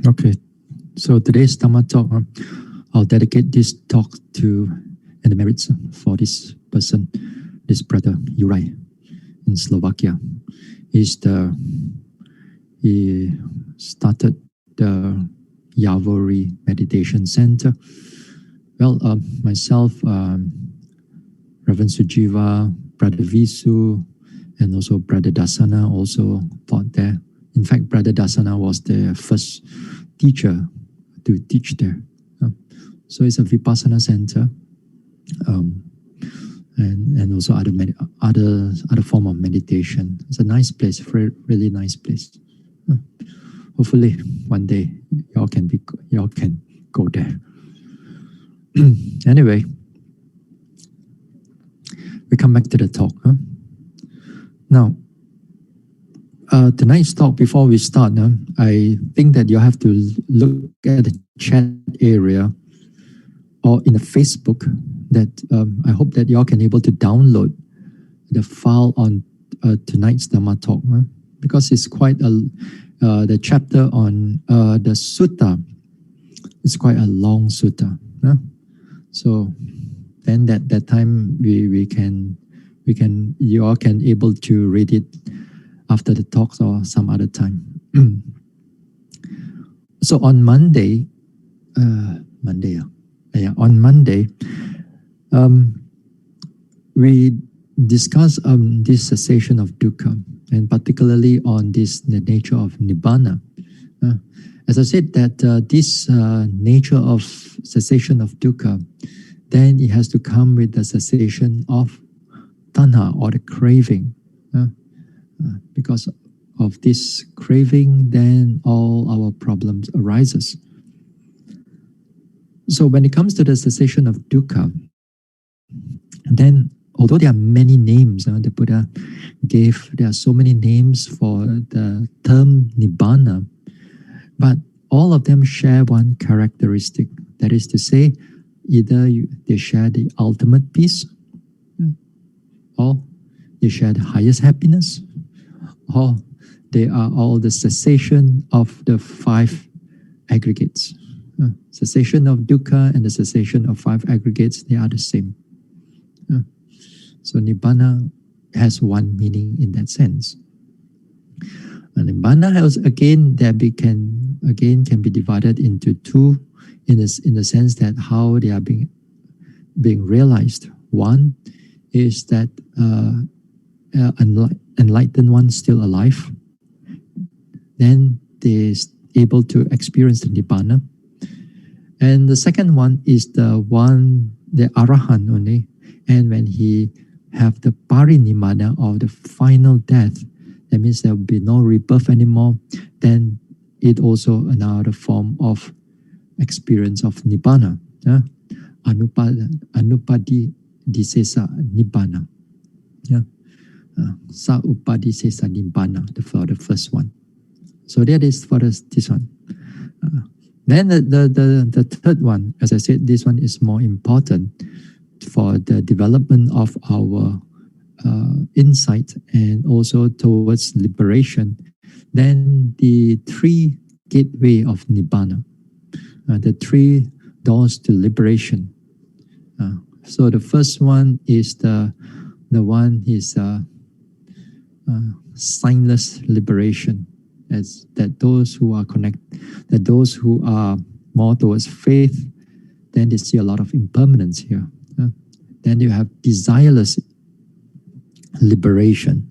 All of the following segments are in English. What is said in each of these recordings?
Okay, so today's Dhamma talk, I'll dedicate this talk to and the merits for this person, this brother Uri in Slovakia. He started the Yavori Meditation Center. Well, myself, Reverend Sujiva, Brother Visu, and also Brother Dasana also taught there. In fact, Brother Dasana was the first teacher to teach there. So it's a Vipassana center, and also other form of meditation. It's a nice place, really nice place. Hopefully, one day y'all can go there. Anyway, we come back to the talk. Now, tonight's talk, before we start, I think that you have to look at the chat area or in the Facebook that I hope that you all can able to download the file on tonight's Dhamma talk, because it's quite the chapter on the sutta is quite a long sutta. So then that time you all can able to read it after the talks or some other time. So on Monday, we discussed this cessation of dukkha, and particularly on the nature of nibbana. As I said, that this nature of cessation of dukkha, then it has to come with the cessation of tanha, or the craving. Because of this craving, then all our problems arises. So when it comes to the cessation of dukkha, then although there are many names, the Buddha gave, there are so many names for the term nibbana, but all of them share one characteristic. That is to say, either they share the ultimate peace, or they share the highest happiness, or they are all the cessation of the five aggregates. Cessation of dukkha and the cessation of five aggregates, they are the same. So nibbana has one meaning in that sense. And nibbana has can be divided into two in the sense that how they are being realized. One is that enlightened one still alive, then they able to experience the nibbana. And the second one is the arahant only, and when he have the parinibbana, or the final death, that means there will be no rebirth anymore, then it also another form of experience of nibbana. Anupadi disesa nibbana. Sa upadi sesa nibbana, for the first one. So that is for this one. Then the third one, as I said, this one is more important for the development of our insight and also towards liberation. Then the three gateway of nibbana, the three doors to liberation. So the first one is the one is signless liberation, as that those who are that those who are more towards faith, then they see a lot of impermanence here. Then you have desireless liberation,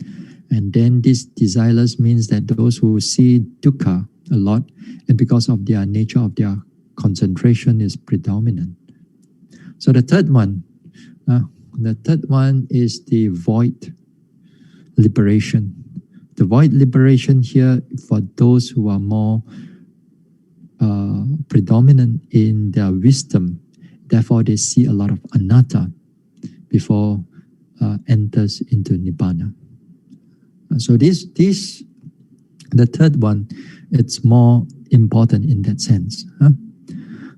and then this desireless means that those who see dukkha a lot, and because of their nature of their concentration is predominant. So the third one is the void liberation. The void liberation here for those who are more predominant in their wisdom, therefore they see a lot of anatta before enters into nibbana. So the third one, it's more important in that sense.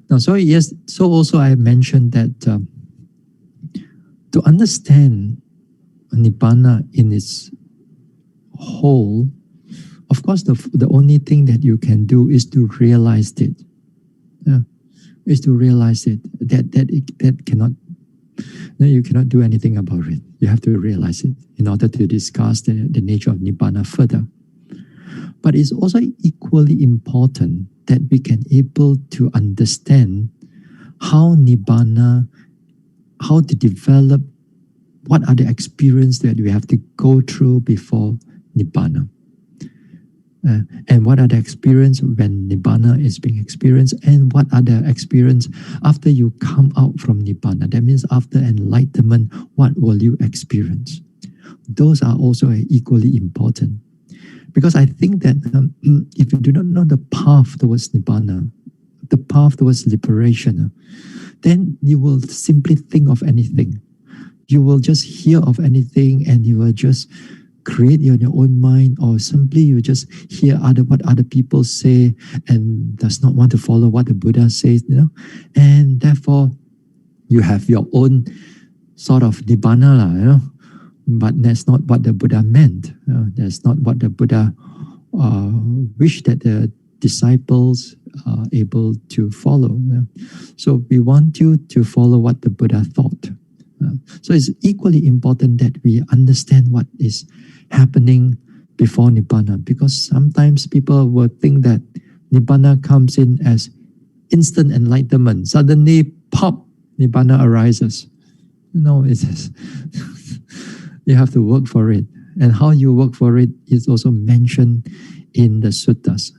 Now, so yes, so also I mentioned that to understand nibbana in its whole, of course, the only thing that you can do is to realize it. Is to realize it. That cannot. No, you cannot do anything about it. You have to realize it in order to discuss the nature of Nibbana further. But it's also equally important that we can able to understand how Nibbana, how to develop, what are the experiences that we have to go through before Nibbana. And what are the experience when Nibbana is being experienced, and what are the experience after you come out from Nibbana. That means after enlightenment, what will you experience? Those are also equally important. Because I think that if you do not know the path towards Nibbana, the path towards liberation, then you will simply think of anything. You will just hear of anything and you will just create in your own mind, or simply you just hear what other people say and does not want to follow what the Buddha says, and therefore you have your own sort of Nibbana, but that's not what the Buddha meant. That's not what the Buddha wished that the disciples are able to follow. So we want you to follow what the Buddha thought. So it's equally important that we understand what is happening before Nibbana, because sometimes people will think that Nibbana comes in as instant enlightenment. Suddenly, pop, Nibbana arises. No, it is. You have to work for it. And how you work for it is also mentioned in the suttas.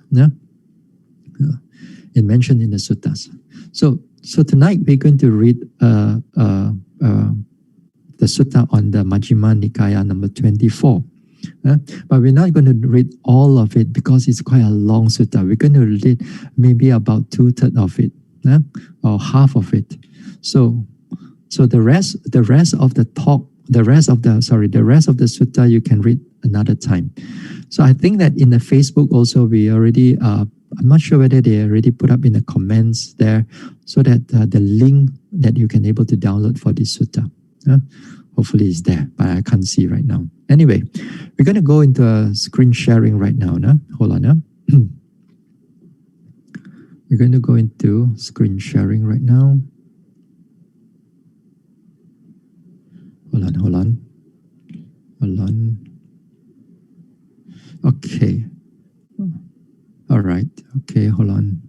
It mentioned in the suttas. So tonight we're going to read the sutta on the Majjhima Nikaya number 24. But we're not going to read all of it because it's quite a long sutta. We're going to read maybe about 2/3 of it, or half of it. So the rest of the talk, the rest of the sutta you can read another time. So I think that in the Facebook also we already I'm not sure whether they already put up in the comments there, so that the link that you can able to download for this sutta. Hopefully it's there, but I can't see right now. Anyway, we're going to go into a screen sharing right now. Hold on. We're going to go into screen sharing right now. Hold on. Okay. All right. Okay, hold on.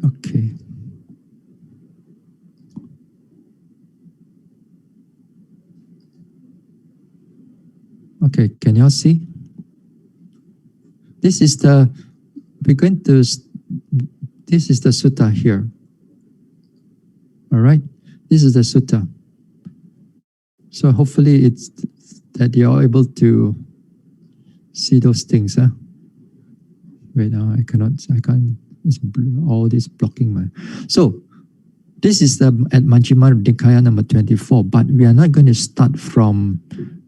Okay. Okay, can you all see? This is the sutta here. All right, this is the sutta. So hopefully it's that you're able to see those things. Wait, now I can't. It's all this blocking my. So this is at Majjhima Nikaya number 24, but we are not going to start from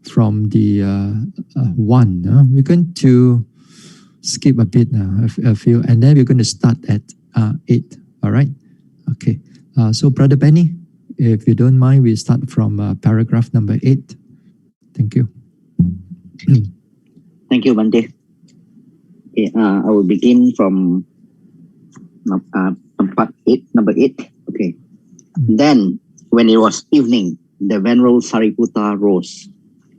the 1. We're going to skip a bit now, a few, and then we're going to start at 8. All right. Okay. So Brother Benny, if you don't mind, we start from paragraph number 8. Thank you. Thank you, Bhante. Okay, I will begin from part 8, number 8. Okay. Then, when it was evening, the Venerable Sariputta rose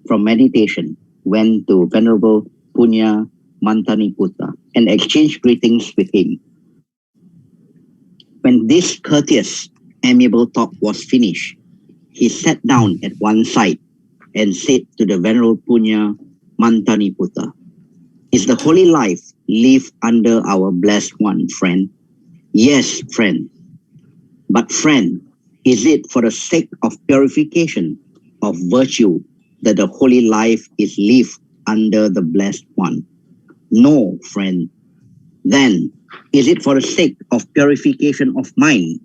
from meditation, went to Venerable Punya Mantaniputta, and exchanged greetings with him. When this courteous, amiable talk was finished, he sat down at one side and said to the Venerable Punya Mantaniputta, "Is the holy life live under our blessed one, friend?" "Yes, friend." "But friend, is it for the sake of purification of virtue that the holy life is lived under the blessed one?" "No, friend." "Then, is it for the sake of purification of mind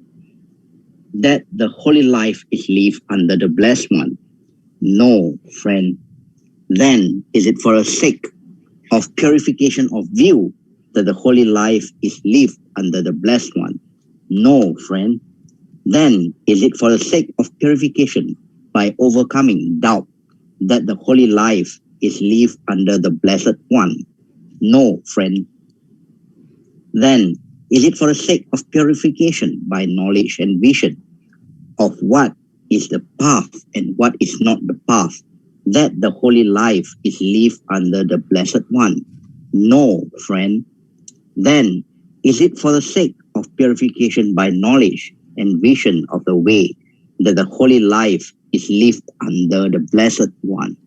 that the holy life is lived under the blessed one?" "No, friend." "Then, is it for the sake of purification of view that the holy life is lived under the blessed one?" "No, friend." "Then, is it for the sake of purification by overcoming doubt that the holy life is lived under the Blessed One? No, friend. Then, is it for the sake of purification by knowledge and vision of what is the path and what is not the path that the holy life is lived under the Blessed One? No, friend. Then, is it for the sake of purification by knowledge and vision of the way that the holy life is lived under the Blessed One?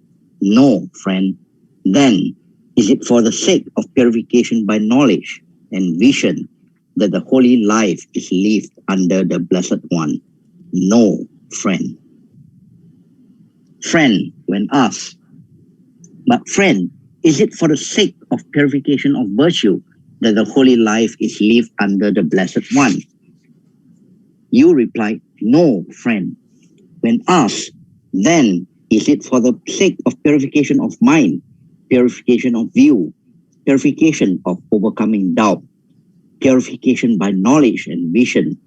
No, friend. Then, is it for the sake of purification by knowledge and vision that the holy life is lived under the Blessed One? No, friend. Friend, when asked, but friend, is it for the sake of purification of virtue that the holy life is lived under the Blessed One? You replied, no, friend. When asked, then is it for the sake of purification of mind, purification of view, purification of overcoming doubt, purification by knowledge and vision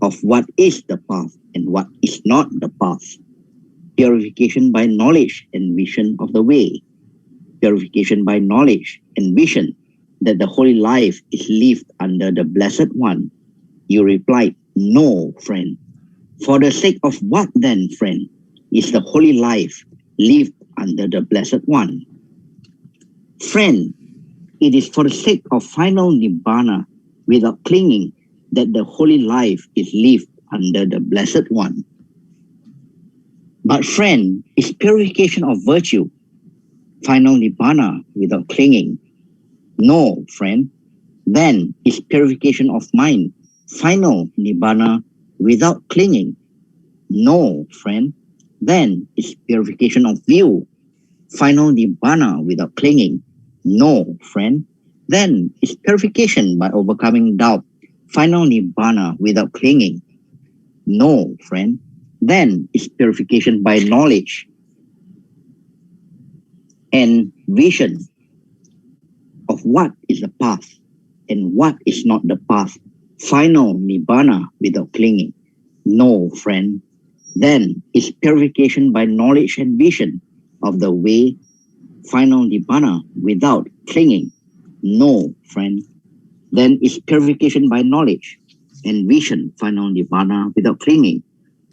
of what is the path and what is not the path, purification by knowledge and vision of the way, purification by knowledge and vision that the holy life is lived under the Blessed One? You replied, no, friend. For the sake of what then, friend, is the holy life lived under the Blessed One? Friend, it is for the sake of final Nibbana without clinging that the holy life is lived under the Blessed One. But friend, is purification of virtue final Nibbana without clinging? No, friend. Then is purification of mind final Nibbana without clinging? No, friend. Then is purification of view final Nibbana without clinging? No, friend. Then is purification by overcoming doubt final Nibbana without clinging? No, friend. Then is purification by knowledge and vision of what is the path and what is not the path final Nibbana without clinging? No, friend. Then is purification by knowledge and vision of the way final Nibbana without clinging? No, friend. Then is purification by knowledge and vision final Nibbana without clinging?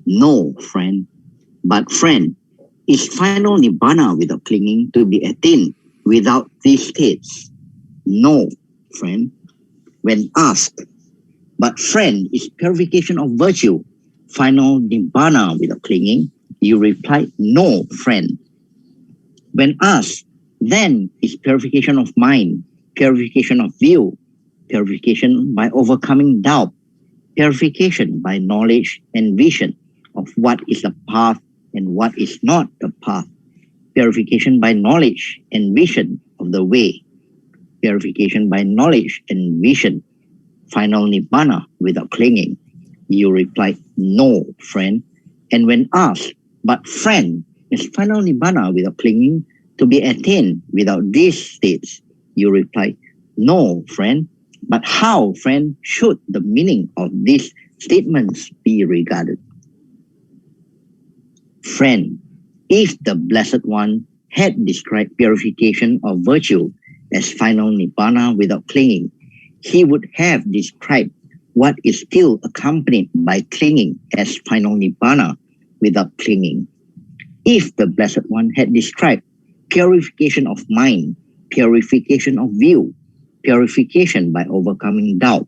No, friend. But friend, is final Nibbana without clinging to be attained without these states? No, friend. When asked, but friend, is purification of virtue final Nibbana without clinging? You replied, no, friend. When asked, then is purification of mind, purification of view, purification by overcoming doubt, purification by knowledge and vision of what is the path and what is not the path, purification by knowledge and vision of the way, purification by knowledge and vision, final Nibbana without clinging? You replied, no, friend. And when asked, but friend, is final Nibbana without clinging to be attained without these states? You replied, no, friend. But how, friend, should the meaning of these statements be regarded? Friend, if the Blessed One had described purification of virtue as final Nibbana without clinging, he would have described what is still accompanied by clinging as final Nibbana without clinging. If the Blessed One had described purification of mind, purification of view, purification by overcoming doubt,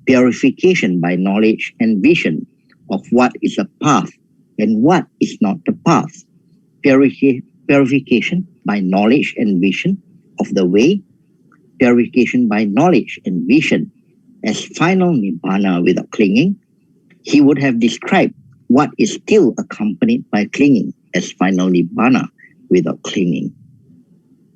purification by knowledge and vision of what is a path and what is not the path, purification by knowledge and vision of the way, purification by knowledge and vision as final Nibbana without clinging, he would have described what is still accompanied by clinging as final Nibbana without clinging.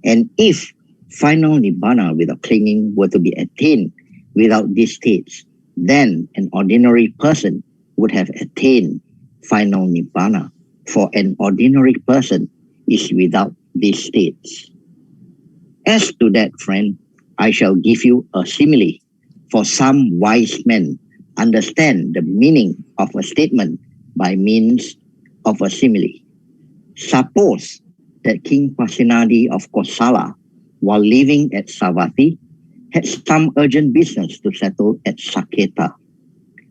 And if final Nibbana without clinging were to be attained without these states, then an ordinary person would have attained final Nibbana, for an ordinary person is without these states. As to that, friend, I shall give you a simile, for some wise men understand the meaning of a statement by means of a simile. Suppose that King Pasenadi of Kosala, while living at Savatthi, had some urgent business to settle at Saketa,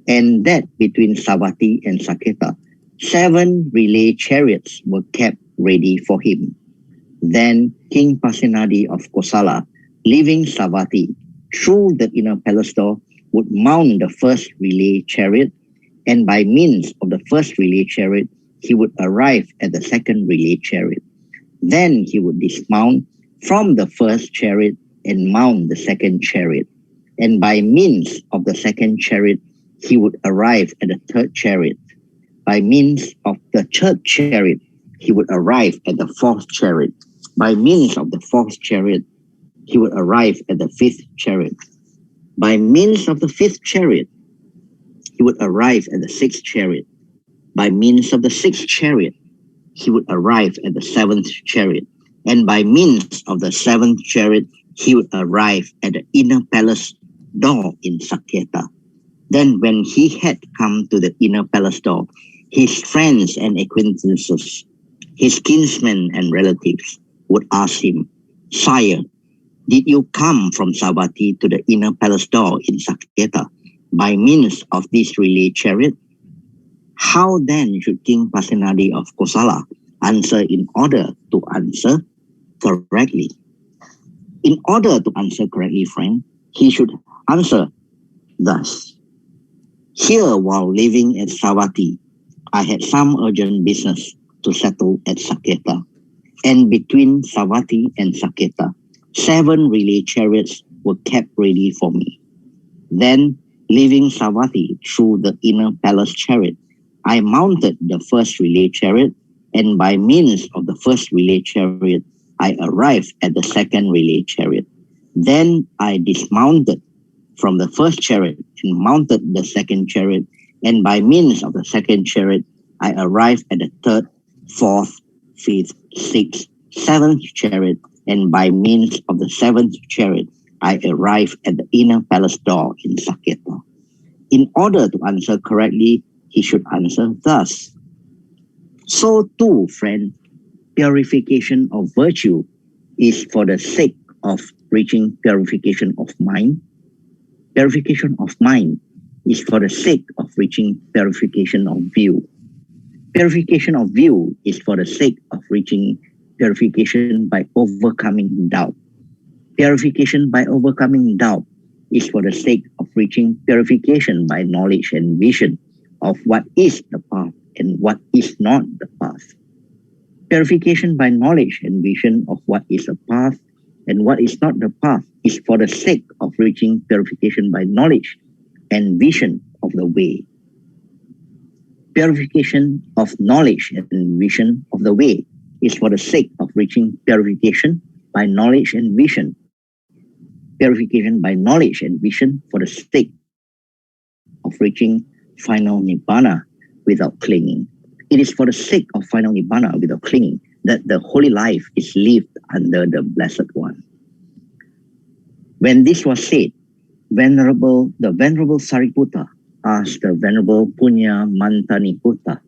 and that between Savatthi and Saketa, 7 relay chariots were kept ready for him. Then King Pasenadi of Kosala, leaving Savatthi, through the inner palace door, would mount the first relay chariot, and by means of the first relay chariot, he would arrive at the second relay chariot. Then he would dismount from the first chariot and mount the second chariot. And by means of the second chariot, he would arrive at the third chariot. By means of the third chariot, he would arrive at the fourth chariot. By means of the fourth chariot, he would arrive at the fifth chariot. By means of the fifth chariot, he would arrive at the sixth chariot. By means of the sixth chariot, he would arrive at the seventh chariot. And by means of the seventh chariot, he would arrive at the inner palace door in Saketa. Then when he had come to the inner palace door, his friends and acquaintances, his kinsmen and relatives would ask him, "Sire, did you come from Savatthi to the inner palace door in Saketa by means of this relay chariot?" How then should King Pasenadi of Kosala answer in order to answer correctly? In order to answer correctly, friend, he should answer thus: "Here, while living at Savatthi, I had some urgent business to settle at Saketa, and between Savatthi and Saketa, 7 relay chariots were kept ready for me. Then, leaving Savatthi through the inner palace chariot, I mounted the first relay chariot, and by means of the first relay chariot, I arrived at the second relay chariot. Then I dismounted from the first chariot and mounted the second chariot, and by means of the second chariot, I arrived at the third, fourth, fifth, sixth, seventh chariot, and by means of the seventh chariot, I arrived at the inner palace door in Saketa." In order to answer correctly, he should answer thus. So too, friend, purification of virtue is for the sake of reaching purification of mind. Purification of mind is for the sake of reaching purification of view. Purification of view is for the sake of reaching purification by overcoming doubt. Purification by overcoming doubt is for the sake of reaching purification by knowledge and vision of what is the path and what is not the path. Purification by knowledge and vision of what is the path and what is not the path is for the sake of reaching purification by knowledge and vision of the way. Purification of knowledge and vision of the way is for the sake of reaching purification by knowledge and vision. Purification by knowledge and vision for the sake of reaching final Nibbana without clinging. It is for the sake of final Nibbana without clinging that the holy life is lived under the Blessed One. When this was said, the Venerable Sariputta asked the Venerable Punya Mantaniputta,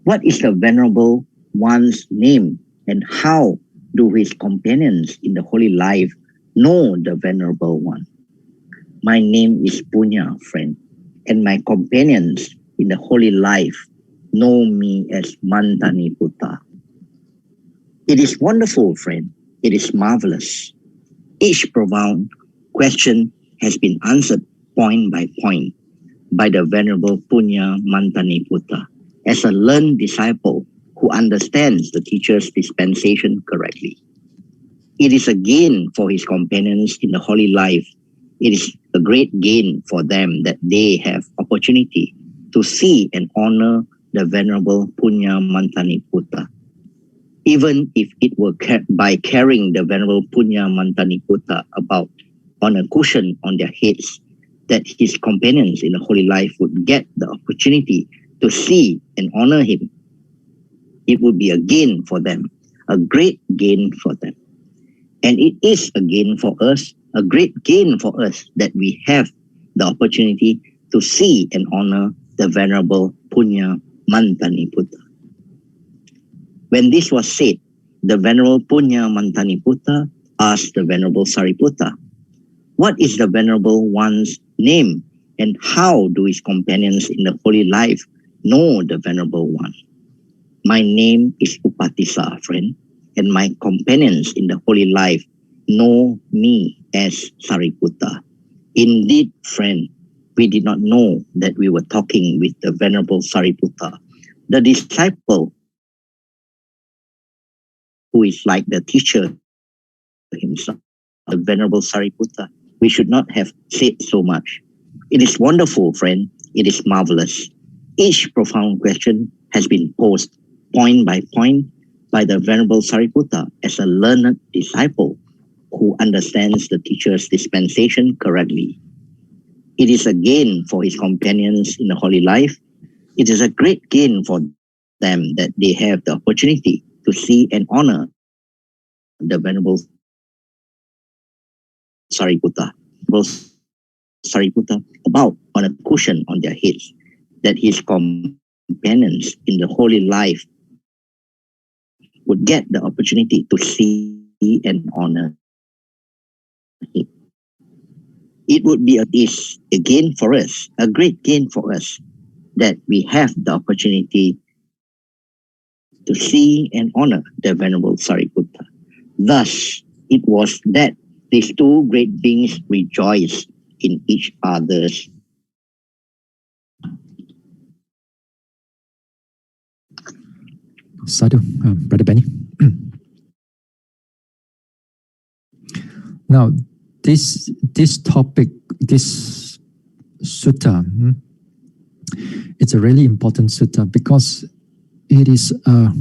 "What is the Venerable One's name, and how do his companions in the holy life know the Venerable One?" "My name is Punya, friend, and my companions in the holy life know me as Mantaniputta." It is wonderful, friend. It is marvelous. Each profound question has been answered point by point by the Venerable Punya Mantaniputta as a learned disciple who understands the teacher's dispensation correctly. It is a gain for his companions in the holy life. It is a great gain for them that they have opportunity to see and honor the Venerable Punya Mantaniputta. Even if it were by carrying the Venerable Punya Mantaniputta about on a cushion on their heads, that his companions in the holy life would get the opportunity to see and honor him. It would be a gain for them, a great gain for them. And it is a gain for us, a great gain for us that we have the opportunity to see and honor the Venerable Punya Mantaniputta. When this was said, the Venerable Punya Mantaniputta asked the Venerable Sariputta, "What is the Venerable One's name, and how do his companions in the holy life know the Venerable One?" "My name is Upatissa, friend, and my companions in the holy life know me as Sariputta." "Indeed, friend, we did not know that we were talking with the Venerable Sariputta, the disciple who is like the teacher himself, the Venerable Sariputta. We should not have said so much. It is wonderful, friend. It is marvelous. Each profound question has been posed point by point by the Venerable Sariputta as a learned disciple who understands the teacher's dispensation correctly. It is a gain for his companions in the holy life. It is a great gain for them that they have the opportunity to see and honor the Venerable Sariputta, about on a cushion on their heads, that his companions in the holy life would get the opportunity to see and honor him. It would be a gain for us, a great gain for us, that we have the opportunity to see and honor the Venerable Sariputta. Thus, it was that these two great beings rejoiced in each other's Sadhu, Brother Benny. Now, this topic, this sutta, it's a really important sutta because it is a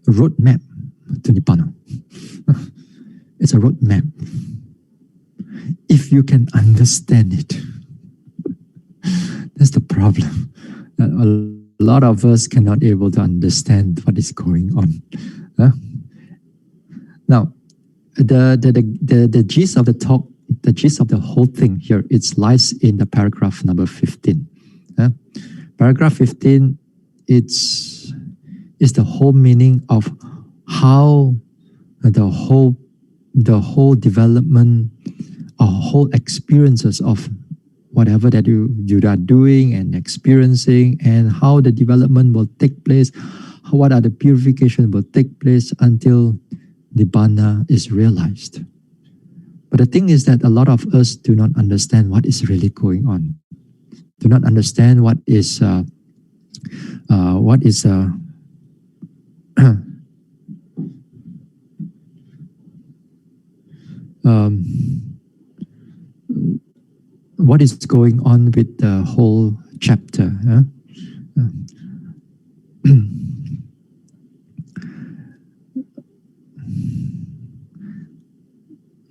roadmap to Nibbana. It's a roadmap. If you can understand it, that's the problem. A lot of us cannot able to understand what is going on. Now, the gist of the talk, the gist of the whole thing here, it lies in the paragraph number 15. Paragraph 15, it's the whole meaning of how the whole development or whole experiences of whatever that you are doing and experiencing, and how the development will take place, what are the purification will take place until Nibbana is realized. But the thing is that a lot of us do not understand what is really going on, do not understand what is what is going on with the whole chapter.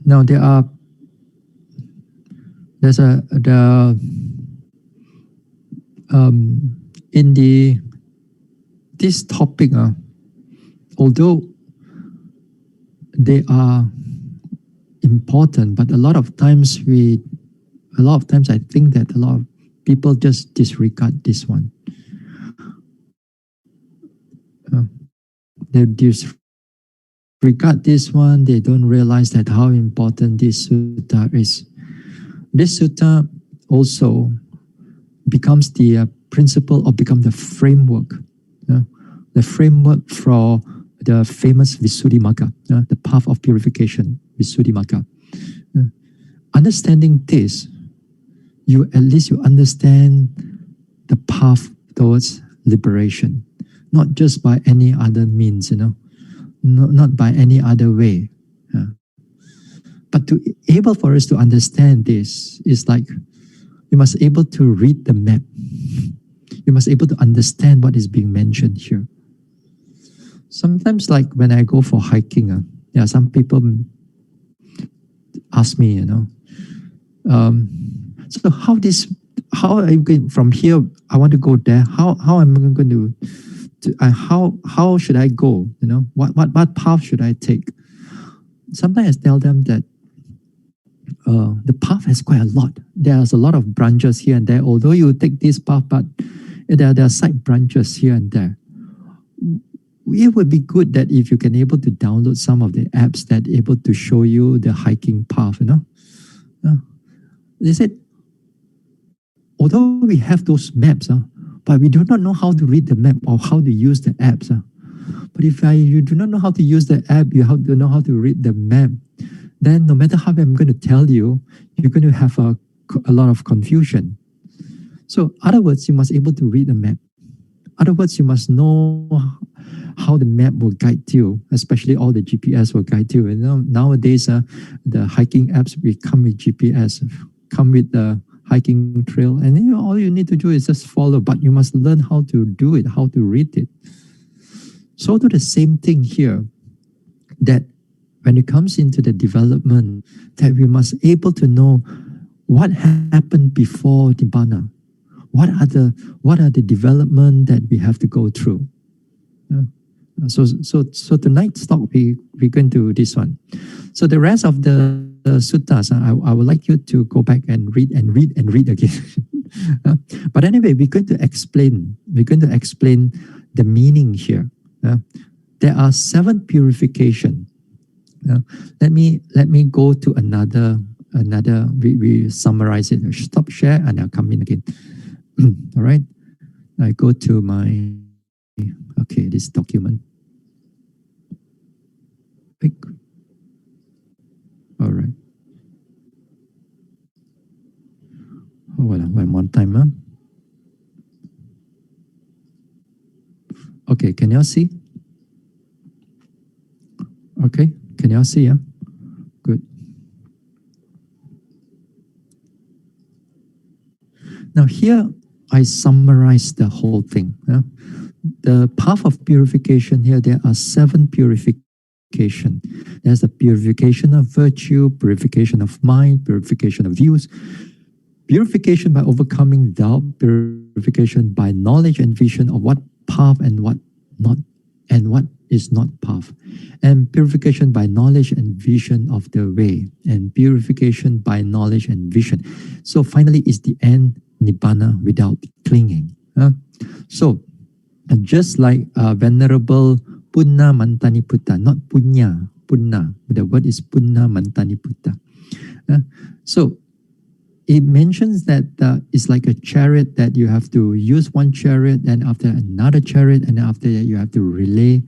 Now this topic, although they are important, but a lot of times I think that a lot of people just disregard this one. They disregard this one. They don't realize that how important this sutta is. This sutta also becomes the principle, or become the framework, the framework for the famous Visuddhimagga, the path of purification, Visuddhimagga. Understanding this, at least you understand the path towards liberation, not just by any other means, not by any other way. But to able for us to understand this is like you must able to read the map. You must able to understand what is being mentioned here. Sometimes, like when I go for hiking, some people ask me, so how are you going from here? I want to go there. How am I going to how should I go? What path should I take? Sometimes I tell them that the path has quite a lot. There's a lot of branches here and there. Although you take this path, but there are side branches here and there. it would be good that if you can able to download some of the apps that able to show you the hiking path, They said, although we have those maps, but we do not know how to read the map or how to use the apps. But if you do not know how to use the app, you have to know how to read the map, then no matter how I'm going to tell you, you're going to have a lot of confusion. So, in other words, you must be able to read the map. In other words, you must know how the map will guide you, especially all the GPS will guide you. And nowadays, the hiking apps will come with GPS, come with the hiking trail, and all you need to do is just follow, but you must learn how to do it, how to read it. So do the same thing here, that when it comes into the development, that we must able to know what happened before Nibbana. What are the development that we have to go through? So tonight's talk we're going to do this one. So the rest of the suttas, I would like you to go back and read again. But anyway, we're going to explain the meaning here. There are 7 purification. Let me go to another. We summarize it. Stop share and I'll come in again. All right. I go to my this document. All right. One more time. Okay, can y'all see? Okay, can y'all see? Good. Now here, I summarize the whole thing. The path of purification here, there are 7 purification. There's the purification of virtue, purification of mind, purification of views, purification by overcoming doubt, purification by knowledge and vision of what path and what not, and what is not path, and purification by knowledge and vision of the way, and purification by knowledge and vision. So finally, is the end Nibbana without clinging. So just like Venerable Punna Mantani Putta, not Punya, Punna, the word is Punna Mantani Putta. So it mentions that it's like a chariot, that you have to use one chariot, and after another chariot, and after that you have to relay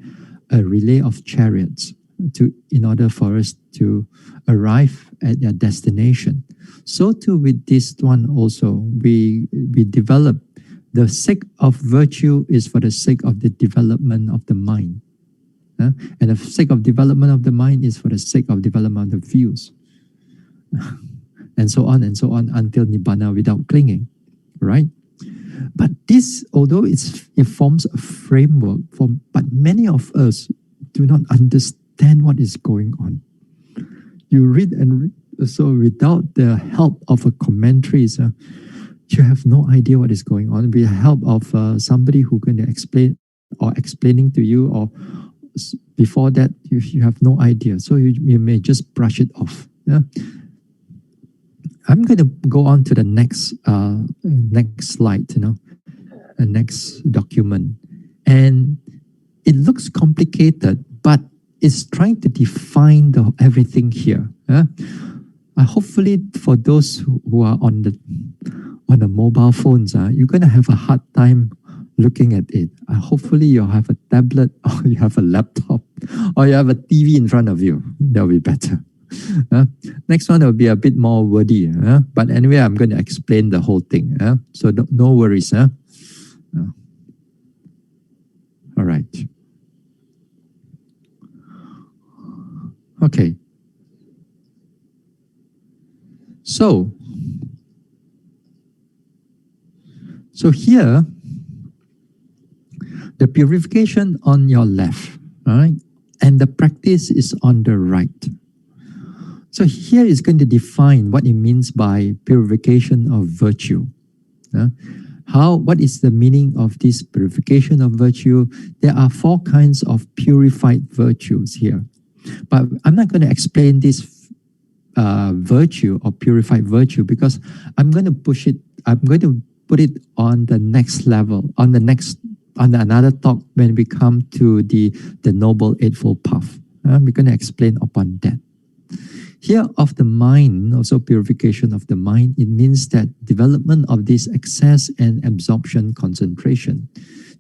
a relay of chariots in order for us to arrive at their destination. So too with this one also, we develop the sake of virtue is for the sake of the development of the mind. And the sake of development of the mind is for the sake of development of the views. And so on until Nibbana without clinging, right? But this, although it forms a framework, but many of us do not understand what is going on. You read and read, so without the help of a commentaries, you have no idea what is going on. With the help of somebody who can explain or explaining to you, or before that, you have no idea. So you may just brush it off. Yeah? I'm going to go on to the next slide, the next document. And it looks complicated, but it's trying to define everything here. Hopefully, for those who are on the mobile phones, you're going to have a hard time looking at it. Hopefully, you have a tablet, or you have a laptop, or you have a TV in front of you. That'll be better. Next one will be a bit more wordy, but anyway, I'm going to explain the whole thing. So no worries. All right. Okay. So here, the purification on your left, all right, and the practice is on the right. So here is going to define what it means by purification of virtue. What is the meaning of this purification of virtue? There are 4 kinds of purified virtues here. But I'm not going to explain this virtue or purified virtue, because I'm going to put it on the next level, on the next on another talk when we come to the Noble Eightfold Path. We're going to explain upon that. Here of the mind, also purification of the mind, it means that development of this access and absorption concentration.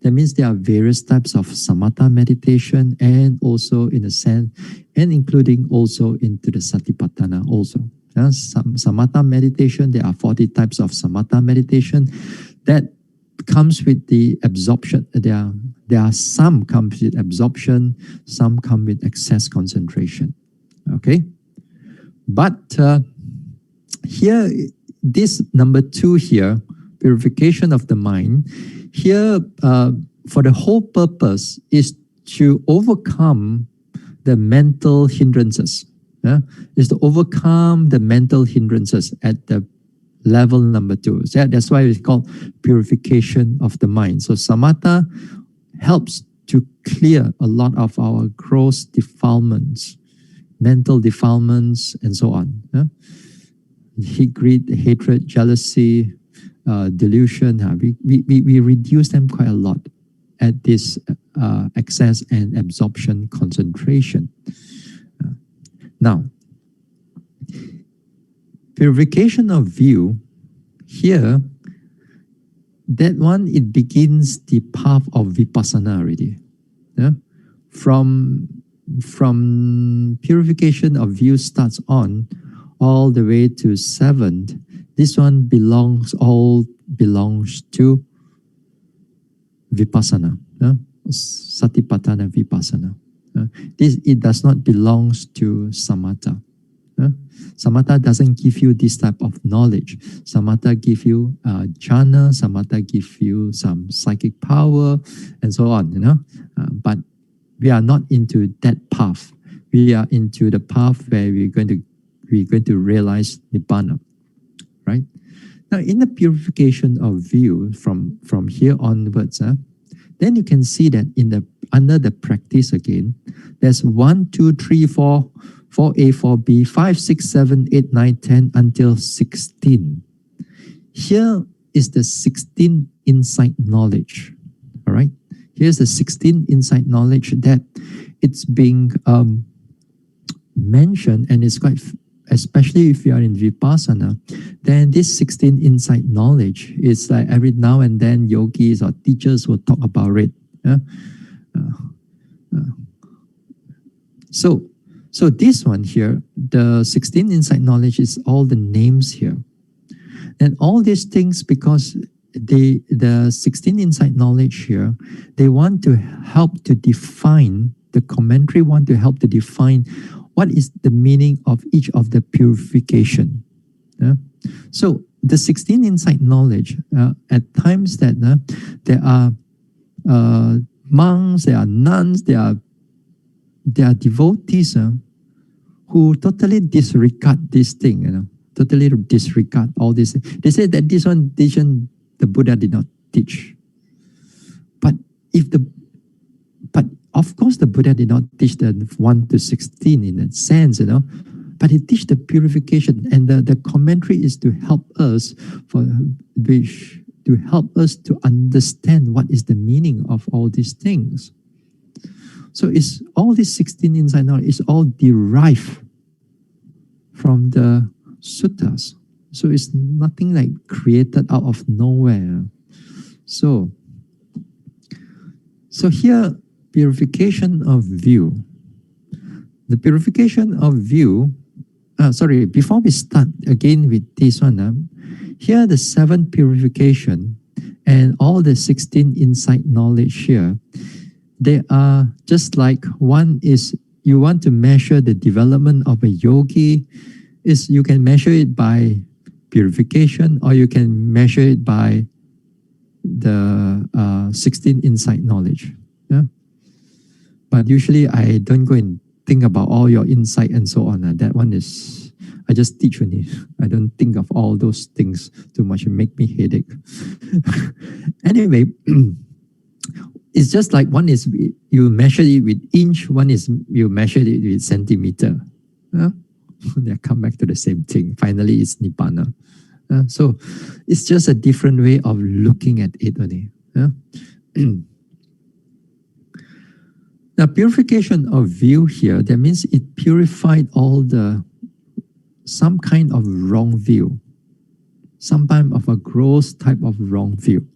That means there are various types of samatha meditation and also in a sense, and including also into the satipatthana also. Samatha meditation, there are 40 types of samatha meditation that comes with the absorption. There are some comes with absorption, some come with excess concentration. Okay? But here, this number 2 here, purification of the mind, here for the whole purpose is to overcome the mental hindrances. Is to overcome the mental hindrances at the level number 2. So that's why it's called purification of the mind. So samatha helps to clear a lot of our gross defilements, mental defilements, and so on. Greed, hatred, jealousy, delusion. We reduce them quite a lot at this access and absorption concentration. Now, purification of view, here, that one, it begins the path of vipassana already. From purification of view starts on all the way to 7th. This one belongs to vipassana, satipatthana vipassana. It does not belong to samatha. Samatha doesn't give you this type of knowledge. Samatha give you jhana, samatha give you some psychic power, and so on. But we are not into that path. We are into the path where we're going to realize nibbana, right? Now, in the purification of view from here onwards, then you can see that under the practice again, there's 1, 2, 3, 4, 4A, 4B, 5, 6, 7, 8, 9, 10 until 16. Here is the 16 insight knowledge. All right. Here's the 16 insight knowledge that it's being mentioned, and it's quite, especially if you are in vipassana, then this 16 insight knowledge is like every now and then yogis or teachers will talk about it. So this one here, the 16 insight knowledge is all the names here. And all these things, because the 16 insight knowledge here, they want to help to define, the commentary want to help to define what is the meaning of each of the purification. So the 16 insight knowledge, at times that there are monks, there are nuns, there are devotees who totally disregard this thing, totally disregard all this. They say that this one the Buddha did not teach. But of course the Buddha did not teach the 1 to 16 in that sense, but he teach the purification, and the commentary is to help us to understand what is the meaning of all these things. So it's all these 16 insight knowledge is all derived from the suttas. So it's nothing like created out of nowhere. So here, purification of view. The purification of view, before we start again with this one, here the 7 purification and all the 16 insight knowledge here, they are just like, one is you want to measure the development of a yogi, is you can measure it by purification, or you can measure it by the 16 insight knowledge. But usually I don't go and think about all your insight and so on. That one is, I just teach only. I don't think of all those things too much. It make me headache. Anyway, it's just like one is you measure it with inch, one is you measure it with centimeter. They come back to the same thing. Finally, it's nibbana. So it's just a different way of looking at it only. Now, purification of view here, that means it purified some kind of wrong view, some kind of a gross type of wrong view.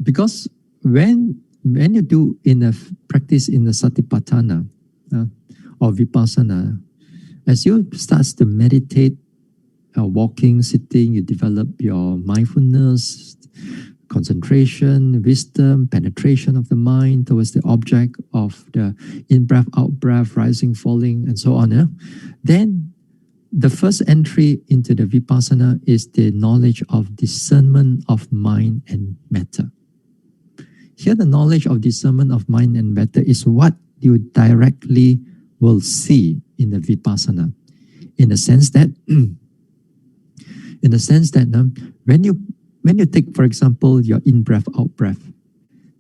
Because when you do in a practice in the satipatthana or vipassana, as you start to meditate, walking, sitting, you develop your mindfulness, concentration, wisdom, penetration of the mind towards the object of the in-breath, out-breath, rising, falling, and so on. Then the first entry into the vipassana is the knowledge of discernment of mind and matter. Here, the knowledge of discernment of mind and matter is what you directly will see in the vipassana, in the sense that, when you take, for example, your in-breath, out-breath,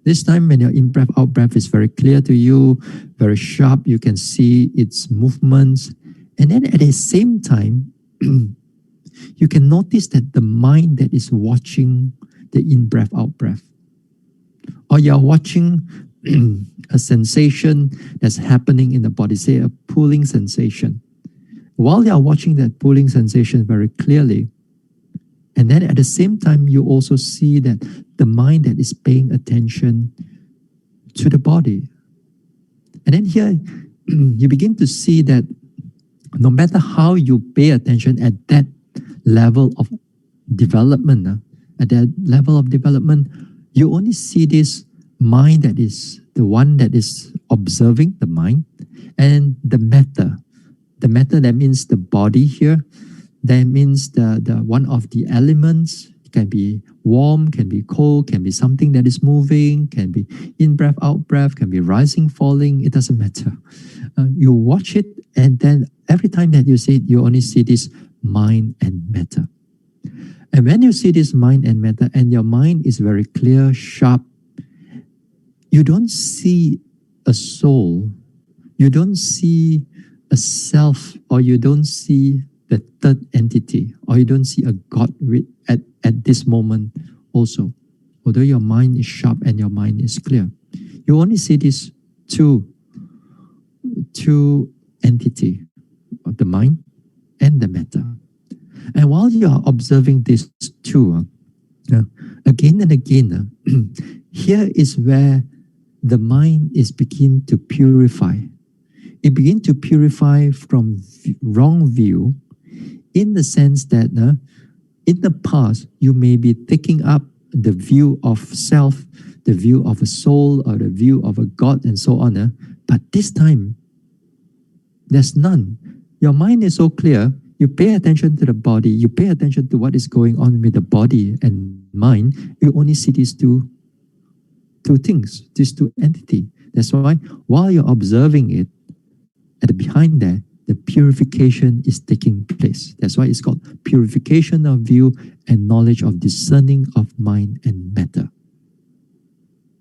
this time when your in-breath, out-breath is very clear to you, very sharp, you can see its movements, and then at the same time, you can notice that the mind that is watching the in-breath, out-breath, or you're watching a sensation that's happening in the body, say a pulling sensation. While you're watching that pulling sensation very clearly, and then at the same time, you also see that the mind that is paying attention to the body. And then here, you begin to see that no matter how you pay attention at that level of development, you only see this mind that is the one that is observing the mind, and the matter. The matter, that means the body here. That means the one of the elements. It can be warm, can be cold, can be something that is moving, can be in-breath, out-breath, can be rising, falling. It doesn't matter. You watch it, and then every time that you see it, you only see this mind and matter. And when you see this mind and matter, and your mind is very clear, sharp, you don't see a soul, you don't see a self, or you don't see the third entity, or you don't see a God at this moment also. Although your mind is sharp and your mind is clear, you only see these two entity, the mind and the matter. And while you are observing these two, again and again, here is where the mind is begin to purify. It begins to purify from wrong view, in the sense that in the past, you may be taking up the view of self, the view of a soul, or the view of a God, and so on. But this time, there's none. Your mind is so clear. You pay attention to the body. You pay attention to what is going on with the body and mind. You only see these two things, these two entities. That's why while you're observing it, at the behind there, the purification is taking place. That's why it's called purification of view and knowledge of discerning of mind and matter.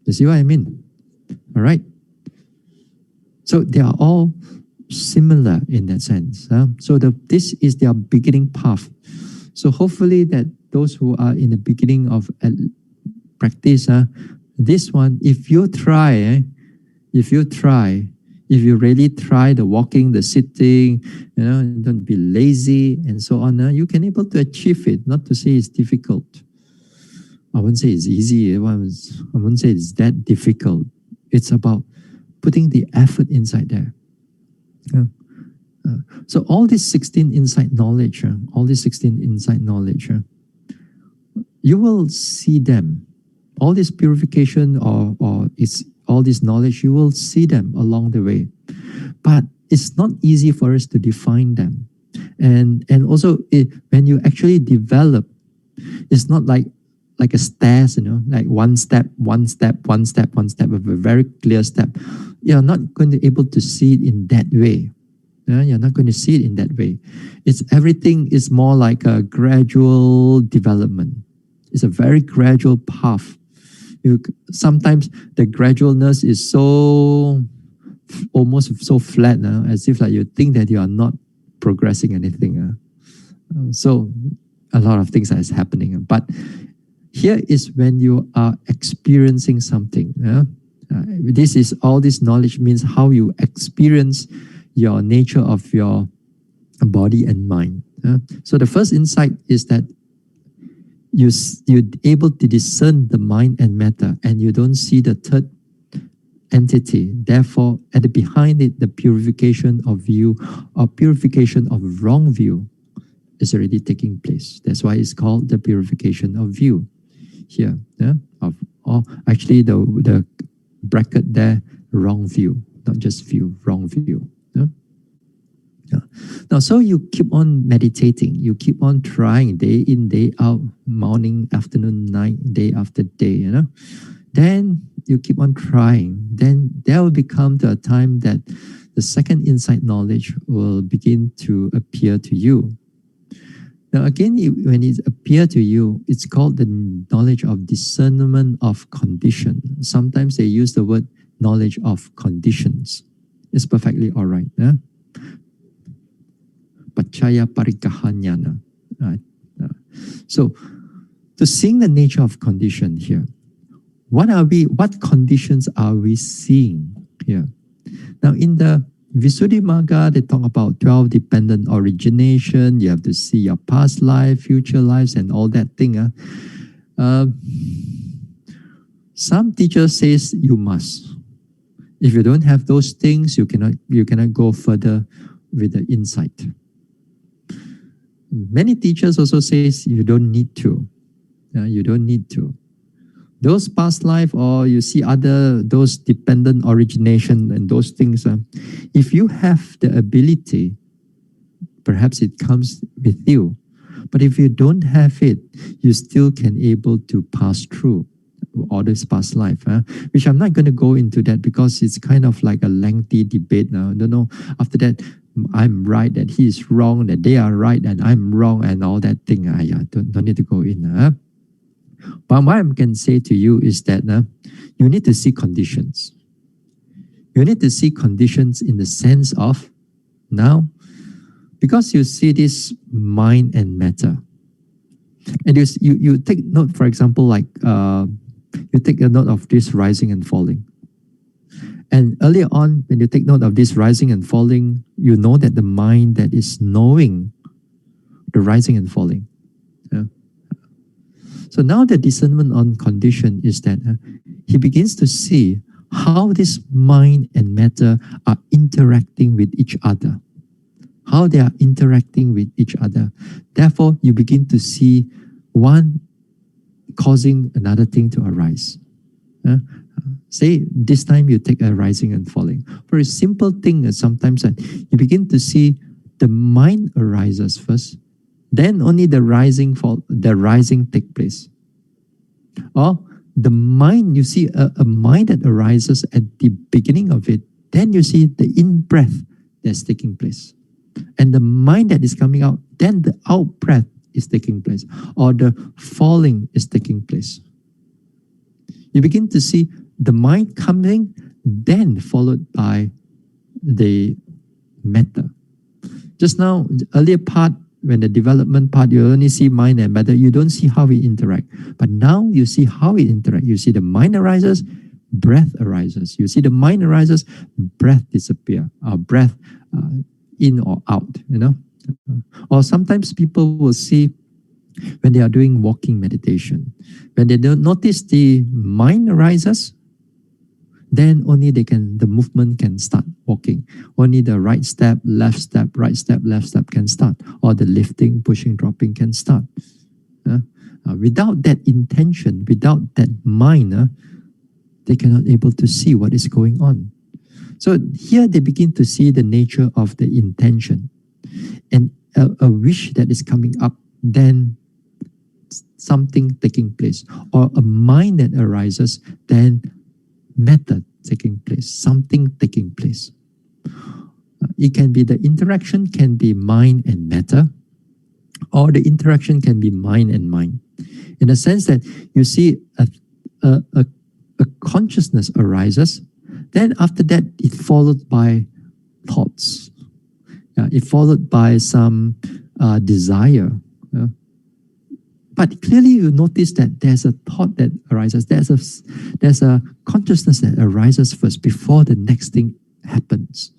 You see what I mean? All right. So they are all similar in that sense. So this is their beginning path. So hopefully that those who are in the beginning of practice, this one, if you really try the walking, the sitting, don't be lazy and so on, you can able to achieve it. Not to say it's difficult. I wouldn't say it's easy. I wouldn't say it's that difficult. It's about putting the effort inside there. So all these 16 insight knowledge, you will see them. All this purification or it's all this knowledge, you will see them along the way. But it's not easy for us to define them. And also when you actually develop, it's not like a stairs, like one step, with a very clear step. You're not going to be able to see it in that way. You're not going to see it in that way. Everything is more like a gradual development. It's a very gradual path. Sometimes the gradualness is almost so flat, as if like you think that you are not progressing anything. So a lot of things is happening. But here is when you are experiencing something. All this knowledge means how you experience your nature of your body and mind. So the first insight is that you're able to discern the mind and matter, and you don't see the third entity. Therefore, behind it, the purification of view or purification of wrong view is already taking place. That's why it's called the purification of view here. Actually, the bracket there, wrong view, not just view, wrong view. Now, so you keep on meditating, you keep on trying day in, day out, morning, afternoon, night, day after day, Then you keep on trying. Then there will become to a time that the second insight knowledge will begin to appear to you. Now again, when it appears to you, it's called the knowledge of discernment of condition. Sometimes they use the word knowledge of conditions. It's perfectly all right. Pachaya parikahanyana. So, to seeing the nature of condition here, what conditions are we seeing here? Now, in the Visuddhimagga, they talk about 12 dependent origination. You have to see your past life, future lives, and all that thing. Some teachers says you must. If you don't have those things, you cannot go further with the insight. Many teachers also says you don't need to. You don't need to. Those past life, or you see those dependent origination and those things, if you have the ability, perhaps it comes with you. But if you don't have it, you still can able to pass through all this past life, which I'm not going to go into that because it's kind of like a lengthy debate now. I don't know. After that, I'm right, that he is wrong, that they are right, and I'm wrong, and all that thing. Don't need to go in. But what I can say to you is that you need to see conditions. You need to see conditions in the sense of now, because you see this mind and matter. And you take note, for example, like you take a note of this rising and falling. And earlier on, when you take note of this rising and falling, you know that the mind that is knowing the rising and falling. So now the discernment on condition is that he begins to see how this mind and matter are interacting with each other. How they are interacting with each other. Therefore, you begin to see one causing another thing to arise. Say this time you take a rising and falling. For a simple thing, sometimes you begin to see the mind arises first, then only the rising take place. Or the mind, you see a mind that arises at the beginning of it, then you see the in-breath that's taking place. And the mind that is coming out, then the out-breath is taking place, or the falling is taking place. You begin to see the mind coming, then followed by the matter. Just now, earlier part, when the development part, you only see mind and matter, you don't see how we interact. But now you see how we interact. You see the mind arises, breath arises. You see the mind arises, breath disappear, or breath in or out, Or sometimes people will see when they are doing walking meditation, when they don't notice the mind arises, then only the movement can start walking. Only the right step, left step, right step, left step can start. Or the lifting, pushing, dropping can start. Without that intention, without that mind, they cannot able to see what is going on. So here they begin to see the nature of the intention. And a wish that is coming up, then something taking place. Or a mind that arises, then matter taking place, something taking place. It can be the interaction can be mind and matter, or the interaction can be mind and mind. In the sense that you see a consciousness arises, then after that it followed by thoughts. It followed by some desire. But clearly you notice that there's a thought that arises. There's a consciousness that arises first before the next thing happens.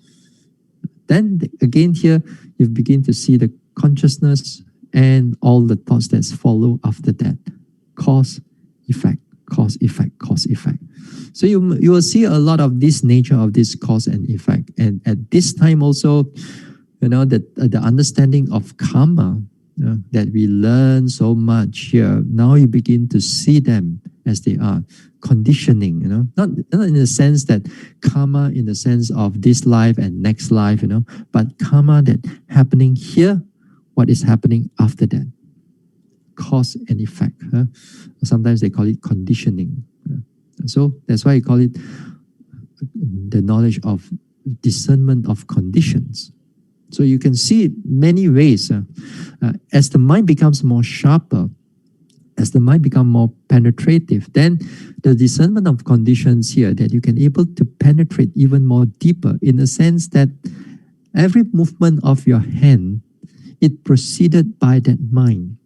Then again here, you begin to see the consciousness and all the thoughts that follow after that. Cause, effect, cause, effect, cause, effect. So you will see a lot of this nature of this cause and effect. And at this time also, the understanding of karma that we learn so much here, now you begin to see them as they are. Conditioning, not in the sense that karma in the sense of this life and next life, but karma that happening here, what is happening after that. Cause and effect. Sometimes they call it conditioning. So that's why you call it the knowledge of discernment of conditions. So you can see it many ways. As the mind becomes more sharper, as the mind becomes more penetrative, then the discernment of conditions here, that you can able to penetrate even more deeper, in the sense that every movement of your hand, it proceeded by that mind.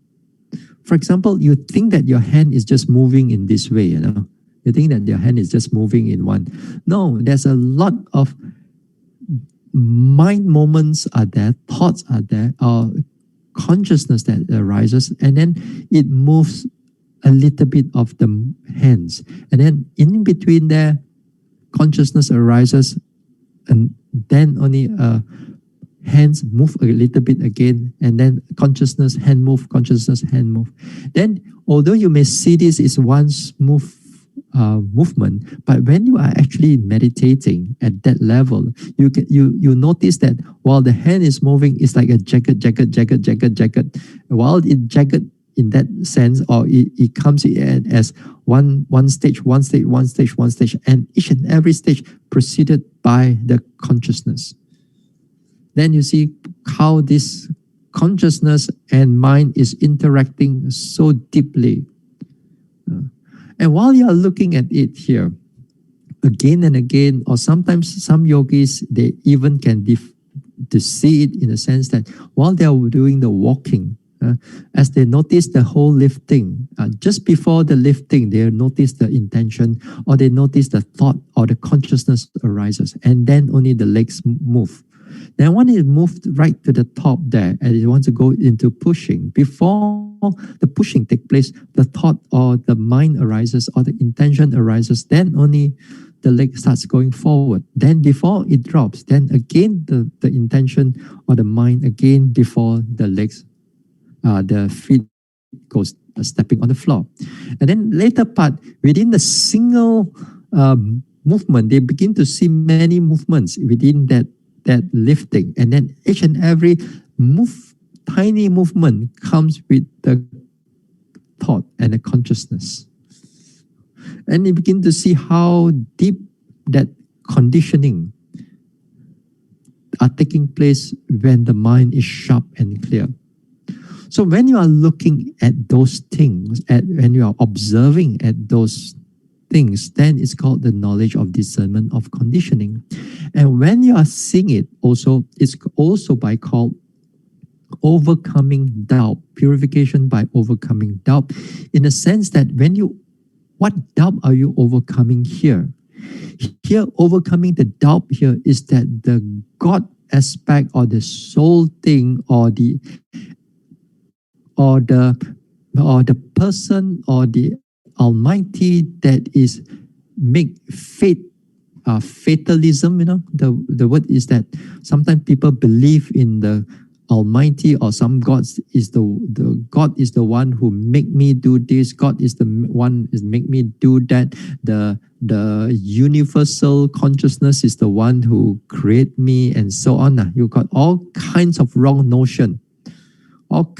For example, you think that your hand is just moving in this way, You think that your hand is just moving in one. No, there's a lot of mind moments are there, thoughts are there, or consciousness that arises, and then it moves a little bit of the hands. And then in between there, consciousness arises, and then only hands move a little bit again, and then consciousness, hand move, consciousness, hand move. Then, although you may see this is one smooth movement, but when you are actually meditating at that level, you notice that while the hand is moving, it's like a jagged. While it jagged in that sense, or it comes in as one stage, and each and every stage preceded by the consciousness. Then you see how this consciousness and mind is interacting so deeply. And while you are looking at it here, again and again, or sometimes some yogis, they even can to see it in the sense that while they are doing the walking, as they notice the whole lifting, just before the lifting, they notice the intention, or they notice the thought or the consciousness arises, and then only the legs move. Then when it moved right to the top there, and it wants to go into pushing, before the pushing takes place, the thought or the mind arises, or the intention arises, then only the leg starts going forward. Then before it drops, then again the intention or the mind again before the legs, the feet goes stepping on the floor. And then later part, within the single movement, they begin to see many movements within that lifting. And then each and every tiny movement comes with the thought and the consciousness. And you begin to see how deep that conditioning are taking place when the mind is sharp and clear. So when you are looking at those things, when you are observing at those things, then it's called the knowledge of discernment of conditioning. And when you are seeing it also, it's also by called overcoming doubt, purification by overcoming doubt, in the sense that what doubt are you overcoming here? Here, overcoming the doubt here is that the God aspect or the soul thing or the person or the Almighty that is make fatalism, the word is that sometimes people believe in the Almighty, or some gods is the God is the one who make me do this, God is the one is make me do that, the universal consciousness is the one who create me, and so on. You got all kinds of wrong notion. All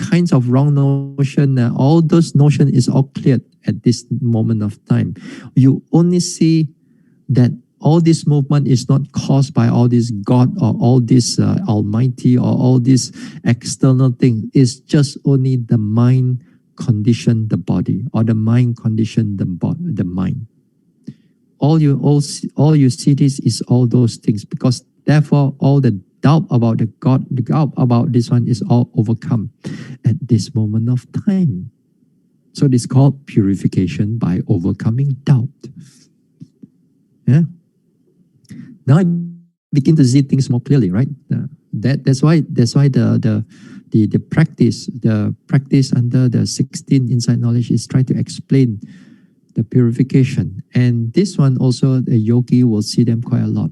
those notion is all cleared at this moment of time. You only see that all this movement is not caused by all this God or all this Almighty or all this external thing. It's just only the mind condition the body, or the mind condition the mind. All you see this is all those things, because therefore all the doubt about the God, the doubt about this one is all overcome at this moment of time. So this is called purification by overcoming doubt. Yeah. Now I begin to see things more clearly, right? That's why the practice under the 16 insight knowledge is try to explain the purification. And this one also, the yogi will see them quite a lot.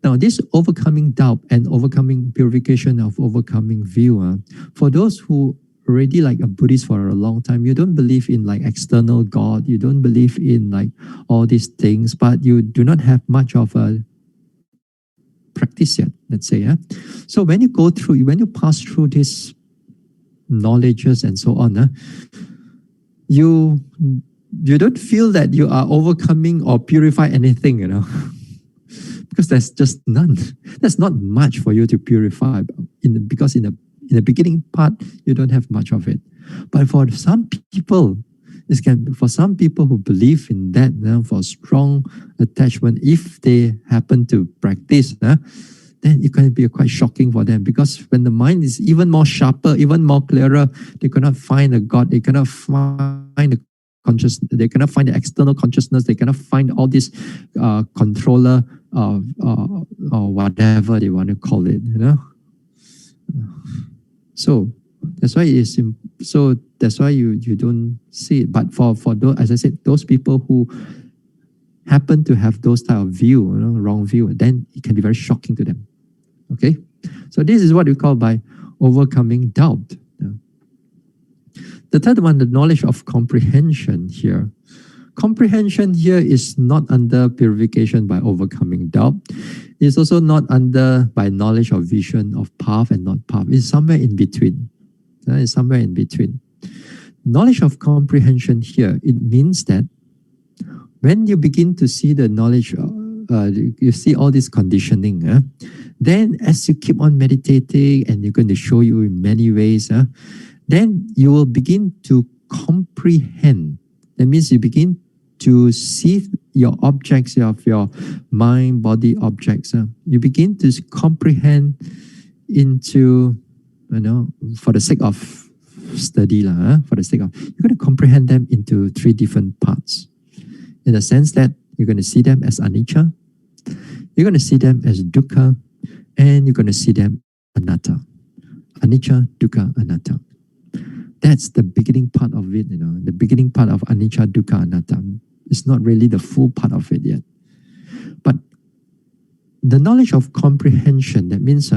Now, this overcoming doubt and overcoming purification of overcoming view, for those who already like a Buddhist for a long time, you don't believe in like external God, you don't believe in like all these things, but you do not have much of a practice yet, let's say. Yeah? So when you go through, when you pass through these knowledges and so on, you don't feel that you are overcoming or purify anything, you know. Because there's just none. There's not much for you to purify because in the beginning part you don't have much of it. But for some people, for some people who believe in that, for strong attachment, if they happen to practice, then it can be quite shocking for them, because when the mind is even more sharper, even more clearer, they cannot find a God, they cannot find a consciousness, they cannot find the external consciousness, they cannot find all this controller or whatever they want to call it, you know. So that's why that's why you don't see it. But for those, as I said, those people who happen to have those type of view, you know, wrong view, then it can be very shocking to them. Okay, so this is what we call by overcoming doubt. The third one, the knowledge of comprehension here. Comprehension here is not under purification by overcoming doubt. It's also not under by knowledge of vision of path and not path. It's somewhere in between. It's somewhere in between. Knowledge of comprehension here, it means that when you begin to see the knowledge, you see all this conditioning, then as you keep on meditating, and you're going to show you in many ways, then you will begin to comprehend. That means you begin to see your objects of your mind, body objects. You begin to comprehend into, you know, for the sake of study, for the sake of, you're going to comprehend them into three different parts. In the sense that you're going to see them as anicca, you're going to see them as dukkha, and you're going to see them anatta. Anicca, dukkha, anatta. That's the beginning part of it, you know, the beginning part of anicca, dukkha, anatta. It's not really the full part of it yet. But the knowledge of comprehension, that means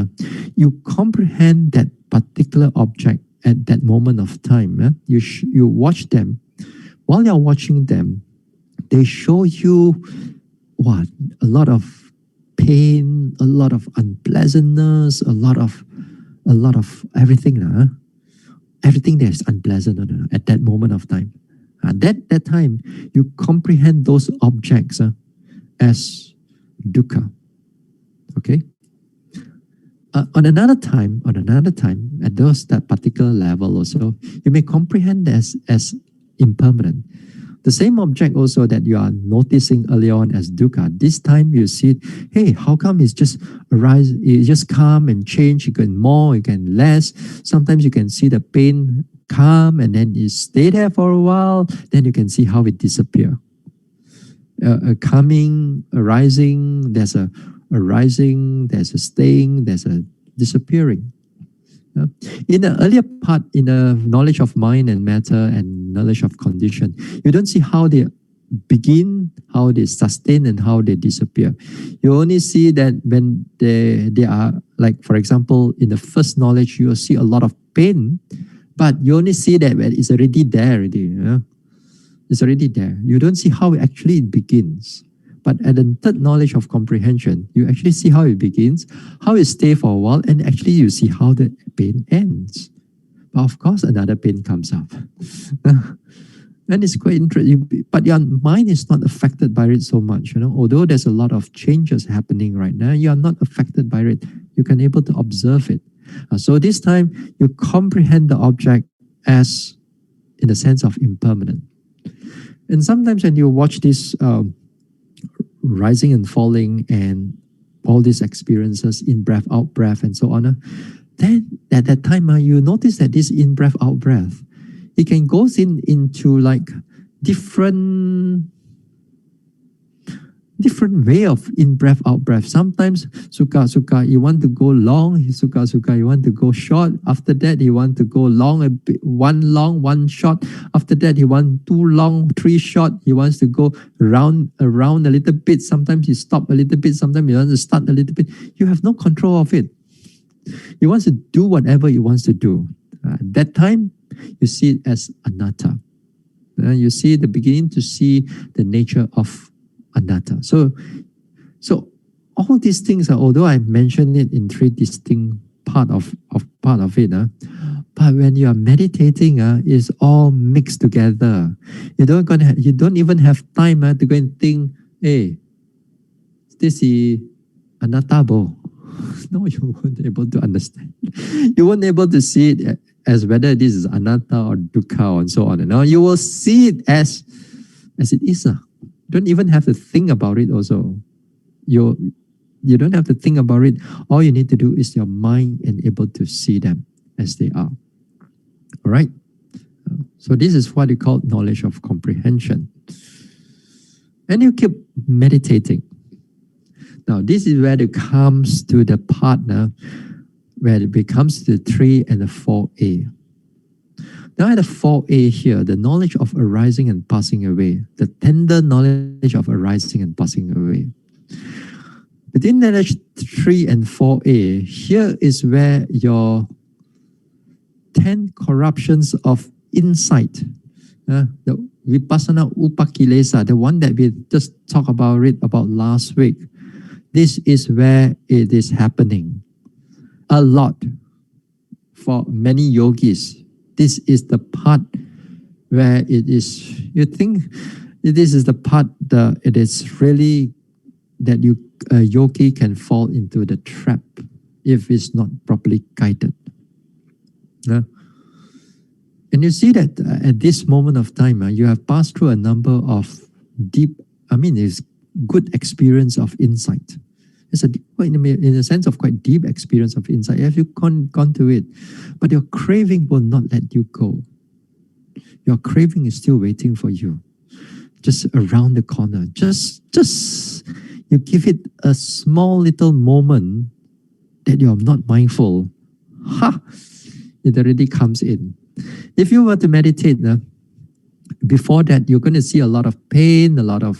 you comprehend that particular object at that moment of time. You watch them. While you're watching them, they show you what? A lot of pain, a lot of unpleasantness, a lot of everything. Everything that is unpleasant at that moment of time. At that time, you comprehend those objects as dukkha. Okay. On another time, at that particular level also, you may comprehend as impermanent. The same object also that you are noticing earlier on as dukkha, this time you see, hey, how come it's just arise, it just come and change, it can more, it can less. Sometimes you can see the pain come and then you stay there for a while, then you can see how it disappear. Coming, arising, there's a arising, there's a staying, there's a disappearing. In the earlier part, in the knowledge of mind and matter and knowledge of condition, you don't see how they begin, how they sustain, and how they disappear. You only see that when they are, like, for example, in the first knowledge, you will see a lot of pain, but you only see that when it's already there already. It's already there. You don't see how actually it begins. But at the third knowledge of comprehension, you actually see how it begins, how it stays for a while, and actually you see how the pain ends. But of course, another pain comes up. And it's quite interesting. But your mind is not affected by it so much. Although there's a lot of changes happening right now, you are not affected by it. You can able to observe it. So this time, you comprehend the object as in the sense of impermanent. And sometimes when you watch this rising and falling and all these experiences, in breath, out breath, and so on, then at that time you notice that this in breath, out breath He can go into like different way of in breath, out breath. Sometimes suka, you want to go long, suka, you want to go short. After that, he want to go long, a bit, one long, one short. After that, he want 2 long, 3 short. He wants to go around a little bit. Sometimes he stop a little bit. Sometimes he wants to start a little bit. You have no control of it. He wants to do whatever he wants to do. At that time, you see it as anatta. You see the beginning to see the nature of anatta. So all these things, although I mentioned it in 3 distinct part of it, but when you are meditating, it's all mixed together. You don't even have time to go and think, hey, this is anatta bo. No, you weren't able to understand. You weren't able to see it as whether this is anatta or dukkha and so on. No, you will see it as it is. Don't even have to think about it also. You don't have to think about it. All you need to do is your mind and able to see them as they are. All right? So this is what we call knowledge of comprehension. And you keep meditating. Now, this is where it comes to the partner, where it becomes the 3 and the 4A. Now at the 4A here, the knowledge of arising and passing away, the tender knowledge of arising and passing away. Within knowledge 3 and 4A, here is where your 10 corruptions of insight, the vipassana upakilesa, the one that we just talked about last week, this is where it is happening a lot for many yogis. This is the part where it is, you think this is the part that it is really that a yogi can fall into the trap if it's not properly guided. Yeah? And you see that at this moment of time, you have passed through a number of it's good experience of insight. It's in a sense of quite deep experience of insight. Have you gone to it? But your craving will not let you go. Your craving is still waiting for you, just around the corner. Just you give it a small little moment that you're not mindful. It already comes in. If you were to meditate, before that, you're going to see a lot of pain, a lot of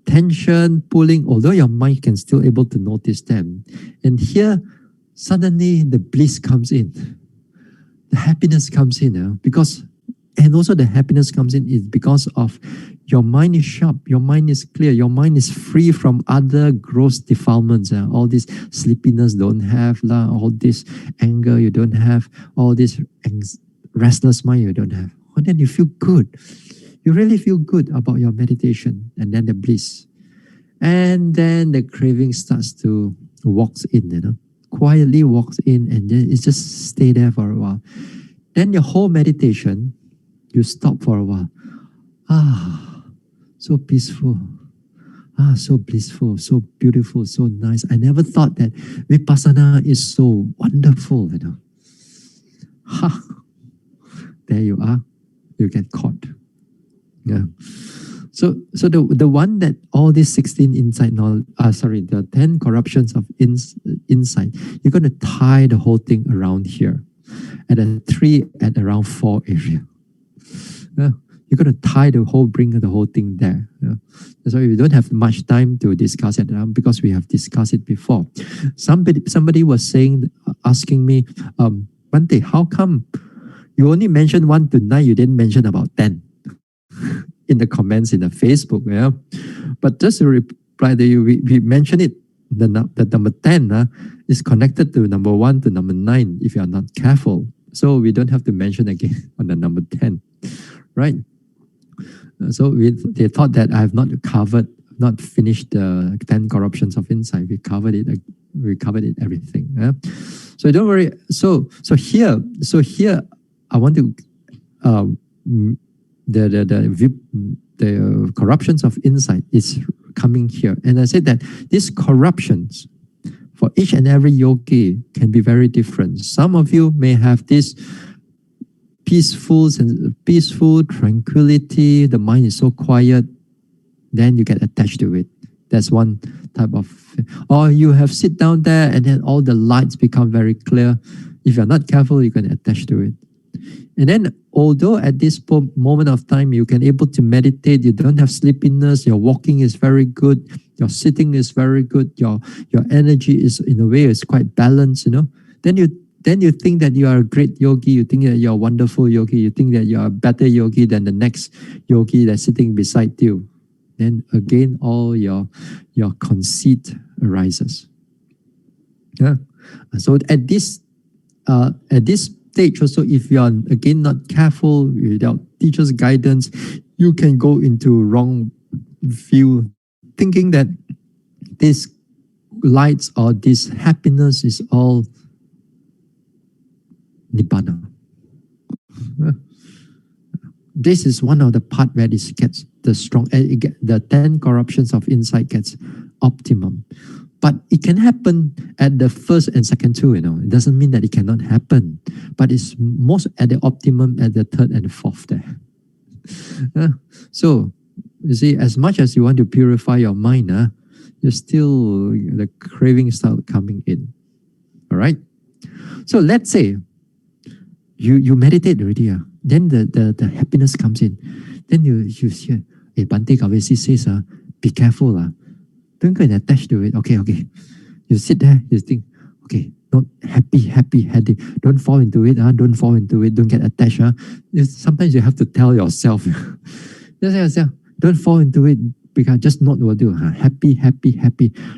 tension, pulling, although your mind can still able to notice them. And here, suddenly the bliss comes in. The happiness comes in, and also the happiness comes in is because of your mind is sharp, your mind is clear, your mind is free from other gross defilements. All this sleepiness don't have, all this anger you don't have, all this restless mind you don't have. And then you feel good. You really feel good about your meditation, and then the bliss. And then the craving starts to walks in, quietly walks in, and then it just stay there for a while. Then your whole meditation, you stop for a while. So peaceful. So blissful, so beautiful, so nice. I never thought that vipassana is so wonderful, There you are. You get caught. Yeah. So the one that all these 16 the 10 corruptions of insight, you're going to tie the whole thing around here. At a 3 at around 4 area. Yeah. You're going to bring the whole thing there. Yeah. That's why we don't have much time to discuss it because we have discussed it before. Somebody was asking me, Bhante, how come you only mentioned 1 to 9, you didn't mention about 10? In the comments in the Facebook, But just to reply to you, we mentioned it. The number 10 is connected to number 1 to number 9 if you are not careful. So we don't have to mention again on the number 10, right? So they thought that I have not finished the 10 corruptions of insight. We covered it everything. So don't worry. So here I want to the corruptions of insight is coming here. And I said that these corruptions for each and every yogi can be very different. Some of you may have this peaceful tranquility, the mind is so quiet, then you get attached to it. That's one type of, or you have sit down there and then all the lights become very clear. If you're not careful, you can attach to it. And then although at this moment of time you can able to meditate, you don't have sleepiness, your walking is very good, your sitting is very good, your energy is in a way is quite balanced, then you think that you are a great yogi, you think that you're a wonderful yogi, you think that you're a better yogi than the next yogi that's sitting beside you. Then again all your conceit arises. Yeah. So at this stage also, if you are again not careful, without teacher's guidance, you can go into wrong view, thinking that this lights or this happiness is all nibbana. This is one of the part where this gets the 10 corruptions of insight gets optimum. But it can happen at the first and second two, It doesn't mean that it cannot happen. But it's most at the optimum at the third and the fourth there. So, you see, as much as you want to purify your mind, you're still, the cravings start coming in. All right? So let's say you meditate already. Then the happiness comes in. Then you hear, Bhante Gavesi says, be careful. Don't go and attach to it. Okay. You sit there, you think, okay, not happy. Don't fall into it. Don't fall into it. Don't get attached. Sometimes you have to tell yourself, just tell yourself, don't fall into it, because just not will do. Happy,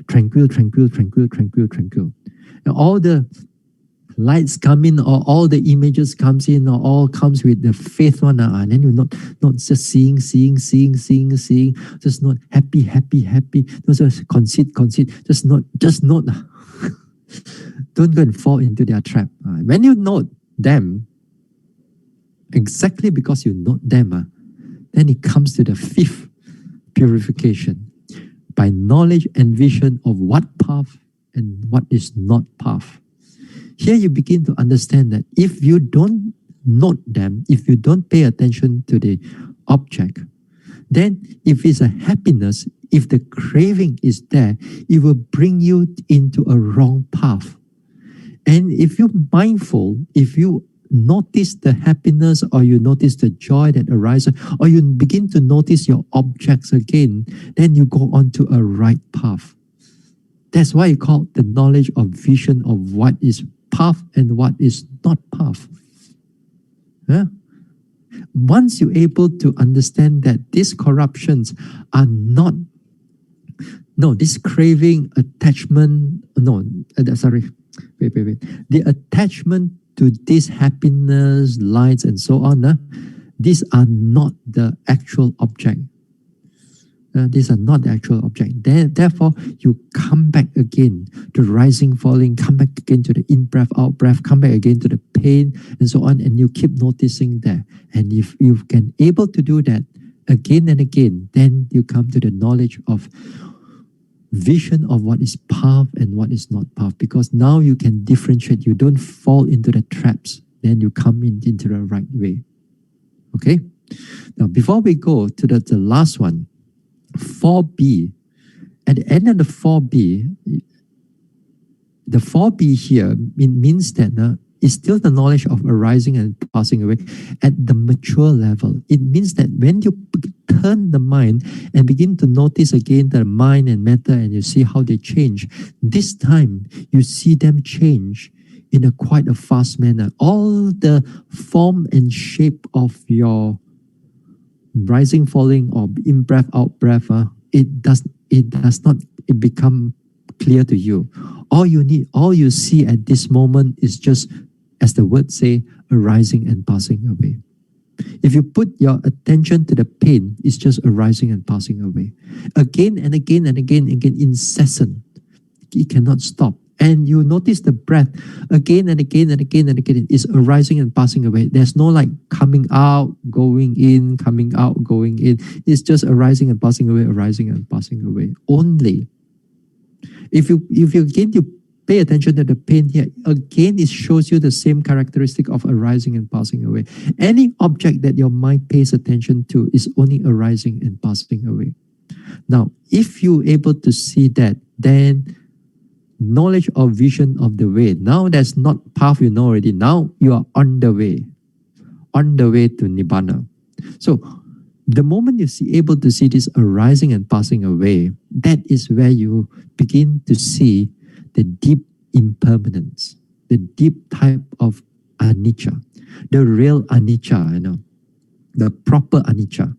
tranquil. And all the lights come in, or all the images comes in, or all comes with the faith one, and then you're not just seeing, just not happy, not just conceit, just not. Don't go and fall into their trap. When you note them, exactly because you note them, then it comes to the fifth purification, by knowledge and vision of what path and what is not path. Here you begin to understand that if you don't note them, if you don't pay attention to the object, then if it's a happiness, if the craving is there, it will bring you into a wrong path. And if you're mindful, if you notice the happiness, or you notice the joy that arises, or you begin to notice your objects again, then you go on to a right path. That's why you call the knowledge of vision of what is path and what is not path. Once you're able to understand that these corruptions are not, this craving, attachment, wait. The attachment to this happiness, lights, and so on, these are not the actual object. These are not the actual object. Therefore, you come back again to rising, falling, come back again to the in-breath, out-breath, come back again to the pain, and so on, and you keep noticing that. And if you can able to do that again and again, then you come to the knowledge of vision of what is path and what is not path, because now you can differentiate. You don't fall into the traps. Then you come into the right way. Okay? Now, before we go to the last one, 4B, at the end of the 4B, the 4B here, it means that it's still the knowledge of arising and passing away at the mature level. It means that when you turn the mind and begin to notice again the mind and matter, and you see how they change, this time you see them change in a quite a fast manner. All the form and shape of your rising, falling, or in breath, out breath, it does not become clear to you. All you see at this moment is just, as the words say, arising and passing away. If you put your attention to the pain, it's just arising and passing away. Again and again and again, incessant. It cannot stop. And you notice the breath again and again and again and again. It's arising and passing away. There's no like coming out, going in, coming out, going in. It's just arising and passing away, arising and passing away. Only if you again you pay attention to the pain here. Again, it shows you the same characteristic of arising and passing away. Any object that your mind pays attention to is only arising and passing away. Now, if you're able to see that, then knowledge or vision of the way. Now that's not path you know already. Now you are on the way to Nibbana. So the moment you're able to see this arising and passing away, that is where you begin to see the deep impermanence, the deep type of anicca, the real anicca, the proper anicca.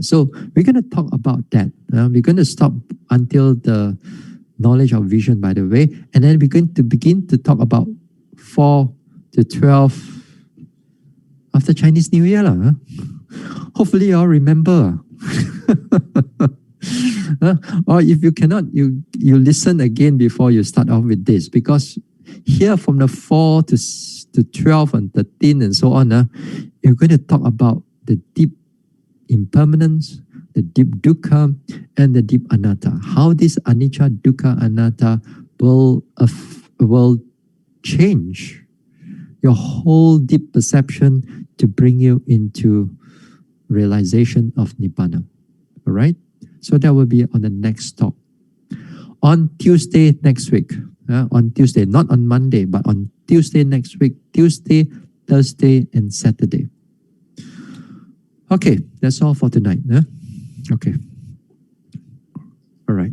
So we're going to talk about that. We're going to stop until the knowledge of vision, by the way, and then we're going to begin to talk about 4 to 12 after Chinese New Year. Hopefully you all remember. Or if you cannot, you listen again before you start off with this, because here from the 4 to 12 and 13 and so on, you're going to talk about the deep impermanence, the deep dukkha, and the deep anatta. How this anicca, dukkha, anatta will change your whole deep perception to bring you into realization of Nibbana. All right? So that will be on the next talk. On Tuesday next week, on Tuesday, not on Monday, but on Tuesday next week, Tuesday, Thursday, and Saturday. Okay, that's all for tonight. Okay. All right.